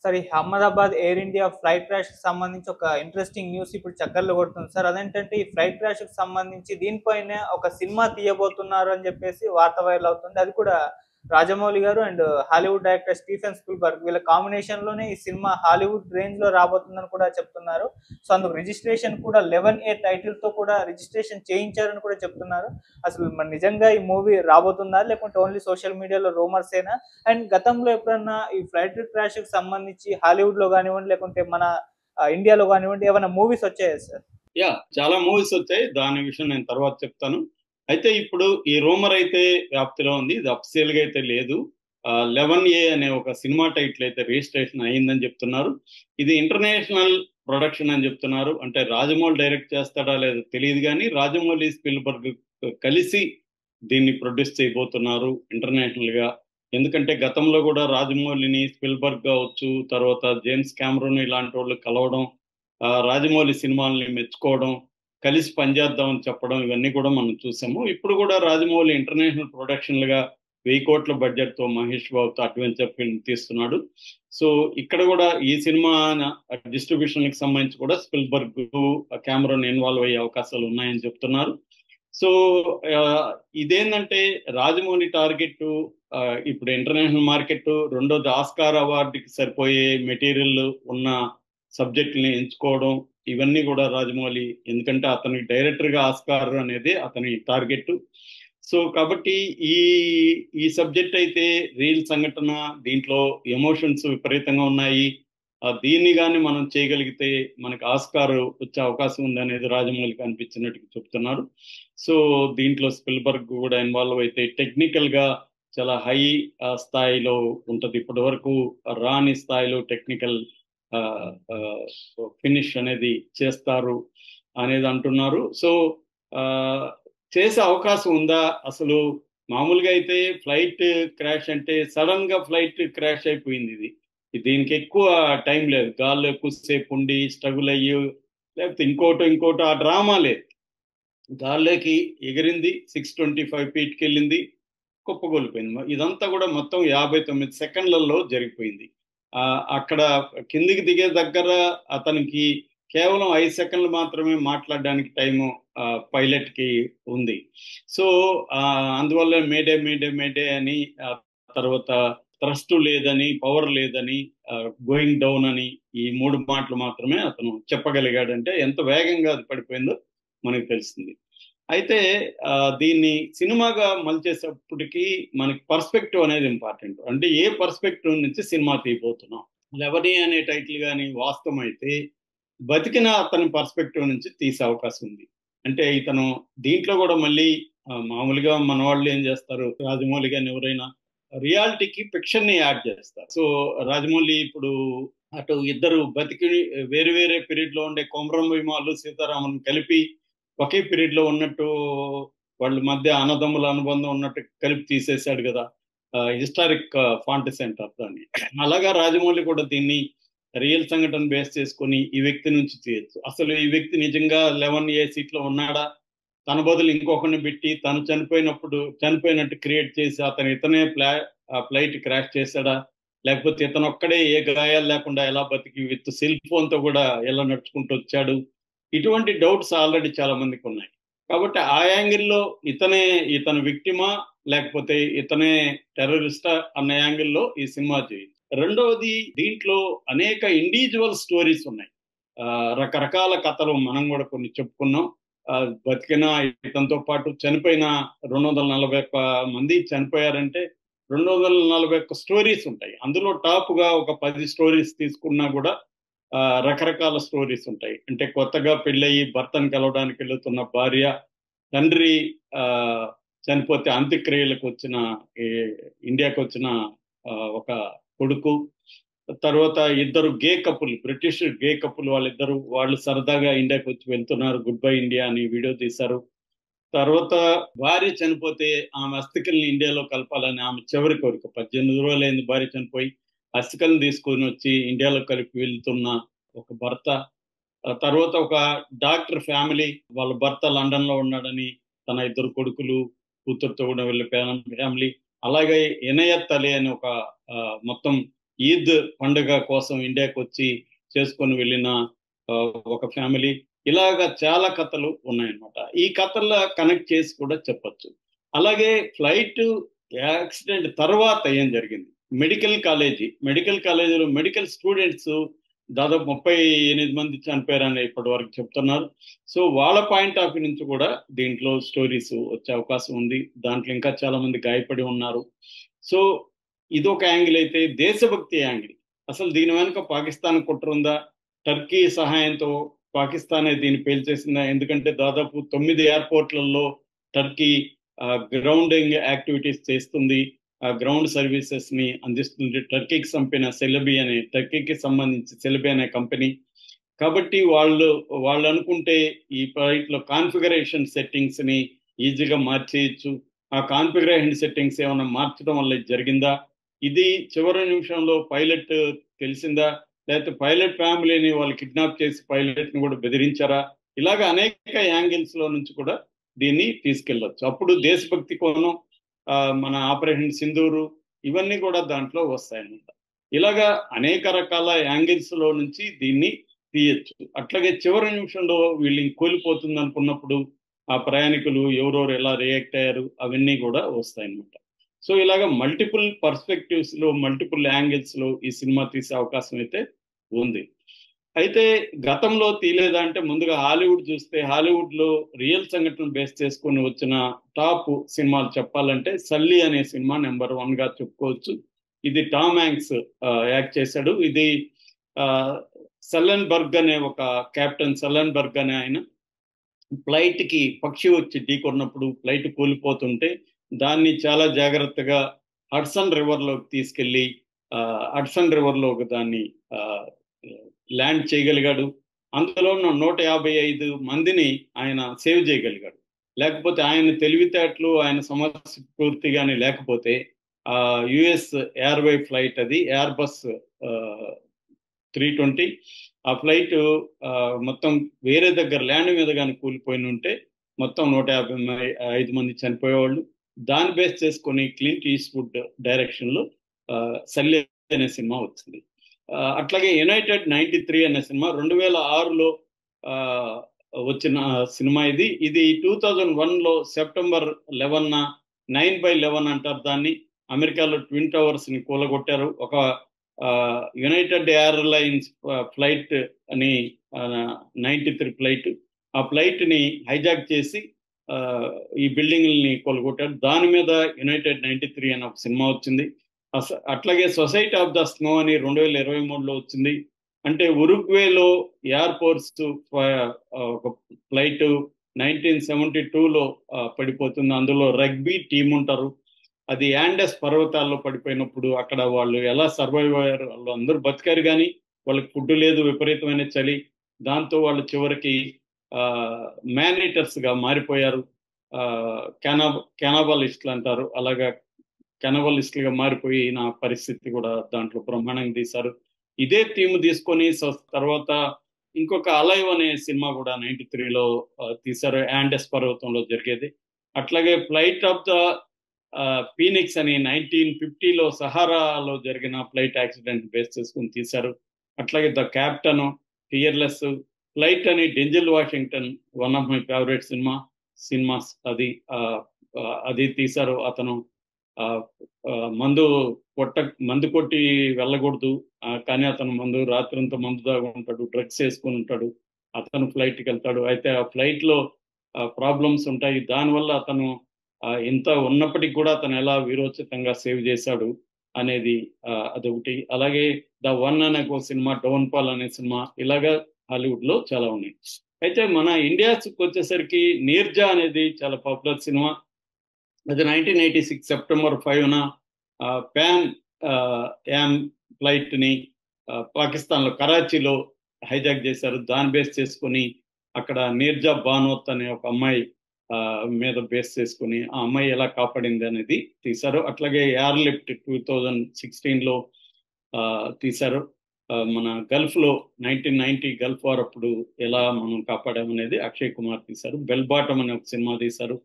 Sir, ఈ Ahmedabad air India flight క్రాష్‌కి సంబంధించి ఒక ఇంట్రెస్టింగ్ న్యూస్ ఇప్పుడు చక్కర్లు కొడుతుంది సార్. అదేంటంటే ఈ ఫ్లైట్ క్రాష్‌కి సంబంధించి దీనిపైనే ఒక సినిమా తీయబోతున్నారు అని చెప్పేసి వార్త వైరల్ అవుతుంది. అది కూడా రాజమౌళి గారు and Hollywood director Stephen Spielberg వీళ్ళ కాంబినేషన్‌లోనే ఈ సినిమా హాలీవుడ్ రేంజ్‌లో రాబోతుందని కూడా చెప్తున్నారు. సో, అందుకు రిజిస్ట్రేషన్ కూడా 11A టైటిల్‌తో కూడా రిజిస్ట్రేషన్ చేయించారని కూడా చెప్తున్నారు. అసలు మరి నిజంగా ఈ మూవీ రాబోతుందా? లేకుంటే ఓన్లీ సోషల్ మీడియాలో రూమర్సేనా? అండ్ గతంలో ఎప్పుడన్నా ఈ ఫ్లైట్ క్రాష్‌కి సంబంధించి హాలీవుడ్‌లో గానివ్వండి, లేకుంటే మన ఇండియాలో గానివ్వండి ఏవన్నా మూవీస్ వచ్చాయా సార్? యాహ్! చాలా మూవీస్ వచ్చాయి. దాని విషయం నేను తర్వాత చెప్తాను. అయితే ఇప్పుడు ఈ రూమర్ అయితే వ్యాప్తిలో ఉంది. ఇది అఫీషియల్‌గా అయితే లేదు. 11A అనే ఒక సినిమా టైటిల్ అయితే రిజిస్ట్రేషన్ అయిందని చెప్తున్నారు. ఇది ఇంటర్నేషనల్ ప్రొడక్షన్ అని చెప్తున్నారు. అంటే రాజమౌళి డైరెక్ట్ చేస్తాడా లేదో తెలియదు గానీ, రాజమౌళి, స్పీల్బర్గ్ కలిసి దీన్ని ప్రొడ్యూస్ చేయబోతున్నారు ఇంటర్నేషనల్‌గా. ఎందుకంటే గతంలో కూడా రాజమౌళిని, స్పీల్బర్గ్ కావచ్చు, తర్వాత జేమ్స్ కెమెరూన్ ఇలాంటోళ్ళు కలవడం, రాజమౌళి సినిమాల్ని మెచ్చుకోవడం, కలిసి పనిచేద్దామని చెప్పడం ఇవన్నీ కూడా మనం చూసాము. ఇప్పుడు కూడా రాజమౌళి ఇంటర్నేషనల్ ప్రొడక్షన్లుగా 1000 కోట్ల బడ్జెట్‌తో మహేష్ బాబుతో అడ్వెంచర్ ఫిల్మ్ తీస్తున్నాడు. సో ఇక్కడ కూడా ఈ సినిమా డిస్ట్రిబ్యూషన్‌కి సంబంధించి కూడా స్పిల్బర్గ్, కెమెరాన్ ఇన్వాల్వ్ అయ్యే అవకాశాలు ఉన్నాయని చెప్తున్నారు. సో ఆహ్, ఇదేందంటే రాజమౌళి టార్గెట్ ఇప్పుడు ఇంటర్నేషనల్ మార్కెట్, రెండోది ఆస్కార్ అవార్డుకి సరిపోయే మెటీరియల్ ఉన్న సబ్జెక్టుల్ని ఎంచుకోవడం, ఇవన్నీ కూడా రాజమౌళి, ఎందుకంటే అతనికి డైరెక్టర్గా ఆస్కార్ అనేది అతని టార్గెట్. సో కాబట్టి ఈ ఈ సబ్జెక్ట్ అయితే రియల్ సంఘటన, దీంట్లో ఎమోషన్స్ విపరీతంగా ఉన్నాయి. దీన్ని కానీ మనం చేయగలిగితే మనకు ఆస్కార్ వచ్చే అవకాశం ఉందనేది రాజమౌళికి అనిపించినట్టు చెప్తున్నారు. సో దీంట్లో స్పిల్బర్గ్ కూడా ఇన్వాల్వ్ అయితే టెక్నికల్ గా చాలా హై స్థాయిలో ఉంటది. ఇప్పటి వరకు రాని స్థాయిలో టెక్నికల్ ఫినిష్ అనేది చేస్తారు అనేది అంటున్నారు. సో ఆ, చేసే అవకాశం ఉందా అసలు? మామూలుగా అయితే ఫ్లైట్ క్రాష్ అంటే సడన్ గా ఫ్లైట్ క్రాష్ అయిపోయింది ఇది. దీనికి ఎక్కువ టైం లేదు. గాల్లో ఎక్కువసేపు ఉండి స్ట్రగుల్ అయ్యి, లేకపోతే ఇంకోటో ఆ డ్రామా లేదు. గాల్లోకి ఎగిరింది, 625 ఫీట్కి వెళ్ళింది, కుప్పకూలిపోయింది. ఇదంతా కూడా మొత్తం 59 సెకండ్లలో జరిగిపోయింది. అక్కడ కిందికి దిగే దగ్గర అతనికి కేవలం 5 సెకండ్లు మాత్రమే మాట్లాడడానికి టైము పైలట్ కి ఉంది. సో అందువల్ల మేడే మేడే మేడే అని, తర్వాత థ్రస్ట్ లేదని, పవర్ లేదని, గోయింగ్ డౌన్ అని, ఈ 3 మాటలు మాత్రమే అతను చెప్పగలిగాడంటే ఎంత వేగంగా అది పడిపోయిందో మనకు తెలిసింది. అయితే దీన్ని సినిమాగా మలిచేటప్పటికి మనకి పర్స్పెక్టివ్ అనేది ఇంపార్టెంట్. అంటే ఏ పర్స్పెక్టివ్ నుంచి సినిమా తీయబోతున్నాం. లెవనీ అనే టైటిల్ కానీ వాస్తవం అయితే బతికిన అతని పర్స్పెక్టివ్ నుంచి తీసే అవకాశం ఉంది. అంటే ఇతను దీంట్లో కూడా మళ్ళీ మామూలుగా మన వాళ్ళు ఏం చేస్తారు, రాజమౌళి గారిని ఎవరైనా రియాలిటీకి ఫిక్షన్ ని యాడ్ చేస్తారు. సో రాజమౌళి ఇప్పుడు అటు ఇద్దరు బతికి వేరు వేరే పీరియడ్ లో ఉండే కొమరం భీమాలు, సీతారామన్ కలిపి ఒకే పీరియడ్ లో ఉన్నట్టు, వాళ్ళ మధ్య అన్నదమ్ముల అనుబంధం ఉన్నట్టు కలిపి తీసేశాడు కదా. హిస్టారిక్ ఫాంటసీ అంటారు దాన్ని. అలాగా రాజమౌళి కూడా దీన్ని రియల్ సంఘటన బేస్ చేసుకొని ఈ వ్యక్తి నుంచి తీయచ్చు. అసలు ఈ వ్యక్తి నిజంగా 11A సీట్లో ఉన్నాడా, తన బదులు ఇంకొకరిని పెట్టి తను చనిపోయినట్టు క్రియేట్ చేసి అతను ఇతనే ఫ్లైట్ క్రాష్ చేశాడా, లేకపోతే ఇతను ఒక్కడే ఏ గాయాలు లేకుండా ఎలా బతికి విత్ సెల్ ఫోన్ తో కూడా ఎలా నడుచుకుంటూ వచ్చాడు. ఇటువంటి డౌట్స్ ఆల్రెడీ చాలా మందికి ఉన్నాయి. కాబట్టి ఆ యాంగిల్లో ఇతను విక్టిమా, లేకపోతే ఇతనే టెర్రరిస్టా అన్న యాంగిల్లో ఈ సినిమా చేయొచ్చు. రెండవది, దీంట్లో అనేక ఇండివిజువల్ స్టోరీస్ ఉన్నాయి. రకరకాల కథలు మనం కూడా కొన్ని చెప్పుకున్నాం. బతికిన ఇతనితో పాటు చనిపోయిన 241 మంది చనిపోయారంటే 241 స్టోరీస్ ఉంటాయి. అందులో టాప్ గా ఒక 10 స్టోరీస్ తీసుకున్నా కూడా రకరకాల స్టోరీస్ ఉంటాయి. అంటే కొత్తగా పెళ్ళయి భర్తను కలవడానికి వెళుతున్న భార్య, తండ్రి ఆ చనిపోతే అంత్యక్రియలకు వచ్చిన, ఇండియాకి వచ్చిన ఒక కొడుకు, తర్వాత ఇద్దరు గే కపుల్, బ్రిటిష్ గే కపుల్, వాళ్ళు సరదాగా ఇండియాకి వచ్చి వెళ్తున్నారు, గుడ్ బై ఇండియా అని వీడియో తీశారు. తర్వాత భార్య చనిపోతే ఆమె అస్థికల్ని ఇండియాలో కలపాలని ఆమె చివరి కోరిక. 18 రోజులైంది భార్య చనిపోయి, అస్థికల్ని తీసుకొని వచ్చి ఇండియాలో కలిపి వెళ్తున్న ఒక భర్త. తర్వాత ఒక డాక్టర్ ఫ్యామిలీ, వాళ్ళ భర్త లండన్ లో ఉన్నాడని తన ఇద్దరు కొడుకులు, కూతురుతో కూడా వెళ్ళే ఫ్యామిలీ. అలాగే ఇనయత్ అలీ అని ఒక మొత్తం ఈద్ పండుగ కోసం ఇండియాకి వచ్చి చేసుకొని వెళ్ళిన ఒక ఫ్యామిలీ, ఇలాగా చాలా కథలు ఉన్నాయన్నమాట. ఈ కథల్లో కనెక్ట్ చేసి కూడా చెప్పొచ్చు. అలాగే ఫ్లైట్ యాక్సిడెంట్ తర్వాత ఏం జరిగింది, మెడికల్ కాలేజీలో మెడికల్ స్టూడెంట్స్ దాదాపు 38 మంది చనిపోయారని ఇప్పటి వరకు చెప్తున్నారు. సో వాళ్ళ పాయింట్ ఆఫ్ వ్యూ నుంచి కూడా దీంట్లో స్టోరీస్ వచ్చే అవకాశం ఉంది. దాంట్లో ఇంకా చాలా మంది గాయపడి ఉన్నారు. సో ఇదొక యాంగిల్ అయితే, దేశభక్తి యాంగిల్, అసలు దీని వెనుక పాకిస్తాన్ కుట్ర ఉందా, టర్కీ సహాయంతో పాకిస్తానే దీన్ని పేల్చేసిందా? ఎందుకంటే దాదాపు 9 ఎయిర్పోర్ట్లలో టర్కీ గ్రౌండింగ్ యాక్టివిటీస్ చేస్తుంది, గ్రౌండ్ సర్వీసెస్ ని అందిస్తుంది. టర్కీకి సంబంధించి సెలబీ అనే కంపెనీ. కాబట్టి వాళ్ళు అనుకుంటే ఈ ఫ్లైట్ లో కాన్ఫిగరేషన్ సెట్టింగ్స్ ని ఈజీగా మార్చేయచ్చు. ఆ కాన్ఫిగరేషన్ సెట్టింగ్స్ ఏమైనా మార్చడం వల్ల ఇది జరిగిందా, ఇది చివరి నిమిషంలో పైలట్ తెలిసిందా, లేకపోతే పైలట్ ఫ్యామిలీని వాళ్ళు కిడ్నాప్ చేసి పైలట్ ని కూడా బెదిరించారా? ఇలాగ అనేక యాంగిల్స్ లో నుంచి కూడా దీన్ని తీసుకెళ్లొచ్చు. అప్పుడు దేశభక్తి కోణం, మన ఆపరేషన్ సింధూరు, ఇవన్నీ కూడా దాంట్లో వస్తాయన్నమాట. ఇలాగా అనేక రకాల యాంగిల్స్ లో నుంచి దీన్ని తీయచ్చు. అట్లాగే చివరి నిమిషంలో వీళ్ళని కోల్పోతుంది అనుకున్నప్పుడు ఆ ప్రయాణికులు ఎవరెవరు ఎలా రియాక్ట్ అయ్యారు అవన్నీ కూడా వస్తాయన్నమాట. సో ఇలాగ మల్టిపుల్ పర్స్పెక్టివ్స్ లో, మల్టిపుల్ యాంగిల్స్ లో ఈ సినిమా తీసే అవకాశం అయితే ఉంది. అయితే గతంలో తీయలేదా అంటే, ముందుగా హాలీవుడ్ చూస్తే హాలీవుడ్ లో రియల్ సంఘటనలు బేస్ చేసుకొని వచ్చిన టాప్ సినిమాలు చెప్పాలంటే సల్లీ అనే సినిమా నెంబర్ 1 గా చెప్పుకోవచ్చు. ఇది టామ్ హ్యాంక్స్ యాక్ట్ చేశాడు. ఇది సల్లెన్బర్గ్ అనే ఒక కెప్టెన్ సల్లెన్బర్గ్ అనే ఆయన ఫ్లైట్ కి పక్షి వచ్చి ఢీకొన్నప్పుడు ఫ్లైట్ కూలిపోతుంటే దాన్ని చాలా జాగ్రత్తగా హడ్సన్ రివర్ లోకి తీసుకెళ్లి హడ్సన్ రివర్ లో దాన్ని ల్యాండ్ చేయగలిగాడు. అందులో 155 మందిని ఆయన సేవ్ చేయగలిగాడు. లేకపోతే ఆయన తెలివితేటలు, ఆయన సమస్ఫూర్తి కానీ లేకపోతే యుఎస్ ఎయిర్వే ఫ్లైట్, అది ఎయిర్ బస్ 320, ఆ ఫ్లైట్ మొత్తం వేరే దగ్గర ల్యాండ్ మీద కానీ కూలిపోయిన ఉంటే మొత్తం 155 మంది చనిపోయేవాళ్ళు. దాన్ని బేస్ చేసుకొని క్లింట్ ఈస్ట్వుడ్ డైరెక్షన్ లో సల్లీ అనే సినిమా వచ్చింది. అట్లాగే యునైటెడ్ 93 అనే సినిమా 2006లో వచ్చిన సినిమా. ఇది 2001లో సెప్టెంబర్ 11న 9/11 అంటారు దాన్ని, అమెరికాలో ట్విన్ టవర్స్ ని కూలగొట్టారు. ఒక యునైటెడ్ ఎయిర్లైన్స్ ఫ్లైట్ అని 93 ఫ్లైట్, ఆ ఫ్లైట్ ని హైజాక్ చేసి ఈ బిల్డింగ్ని కూలగొట్టారు. దాని మీద యునైటెడ్ 93 అనే ఒక సినిమా వచ్చింది. అట్లాగే సొసైటీ ఆఫ్ ద స్నో అని 2023లో వచ్చింది. అంటే ఉరుగ్వేలో ఎయిర్ ఫోర్స్ ఒక ఫ్లైట్ 1972లో పడిపోతుంది. అందులో రగ్బీ టీం ఉంటారు. అది యాండెస్ పర్వతాల్లో పడిపోయినప్పుడు అక్కడ వాళ్ళు ఎలా సర్వైవ్ అయ్యారు, వాళ్ళు అందరూ బతికారు కానీ వాళ్ళకి ఫుడ్ లేదు, విపరీతమైన చలి. దాంతో వాళ్ళు చివరికి మ్యాన్-ఈటర్స్ గా మారిపోయారు. కెనాబలిస్టులు అంటారు, అలాగా కెనబలిస్టులుగా మారిపోయి నా పరిస్థితి కూడా దాంట్లో బ్రహ్మాండంగా తీశారు. ఇదే థీమ్ తీసుకొని తర్వాత ఇంకొక అలైవ్ అనే సినిమా కూడా 93లో తీశారు, యాండెస్ పర్వతంలో జరిగేది. అట్లాగే ఫ్లైట్ ఆఫ్ ద ఫీనిక్స్ అని 1950లో సహారాలో జరిగిన ఫ్లైట్ యాక్సిడెంట్ బేస్ చేసుకుని తీశారు. అట్లాగే ద క్యాప్టెన్, ఫియర్లెస్, ఫ్లైట్ అని Denzel Washington, one of my favourite cinemas, అది తీశారు. అతను మందు కొట్టి వెళ్ళకూడదు, కానీ అతను రాత్రంతా మందు దాగా ఉంటాడు, డ్రగ్స్ వేసుకొని ఉంటాడు. అతను ఫ్లైట్కి వెళ్తాడు. అయితే ఆ ఫ్లైట్ లో ప్రాబ్లమ్స్ ఉంటాయి. దానివల్ల అతను ఇంత ఉన్నప్పటికీ కూడా అతను ఎలా వీరోచితంగా సేవ్ చేశాడు అనేది అదొకటి. అలాగే ద వన్ అనే ఒక సినిమా, డౌన్ ఫాల్ అనే సినిమా, ఇలాగా హాలీవుడ్ లో చాలా ఉన్నాయి. అయితే మన ఇండియాకి వచ్చేసరికి నీర్జా అనేది చాలా పాపులర్ సినిమా. అది 1986 సెప్టెంబర్ 5న ప్యాన్ యామ్ ఫ్లైట్ ని పాకిస్తాన్ లో కరాచీలో హైజాక్ చేశారు. దాన్ని బేస్ చేసుకుని అక్కడ నీర్జా బానోత్ అనే ఒక అమ్మాయి మీద బేస్ చేసుకుని ఆ అమ్మాయి ఎలా కాపాడింది అనేది తీశారు. అట్లాగే ఎయిర్ లిఫ్ట్ 2016లో తీశారు. మన గల్ఫ్ లో 1990 గల్ఫ్ వార్ అప్పుడు ఎలా మనం కాపాడామనేది అక్షయ్ కుమార్ తీశారు. బెల్ బాటమ్ అనే ఒక సినిమా తీశారు.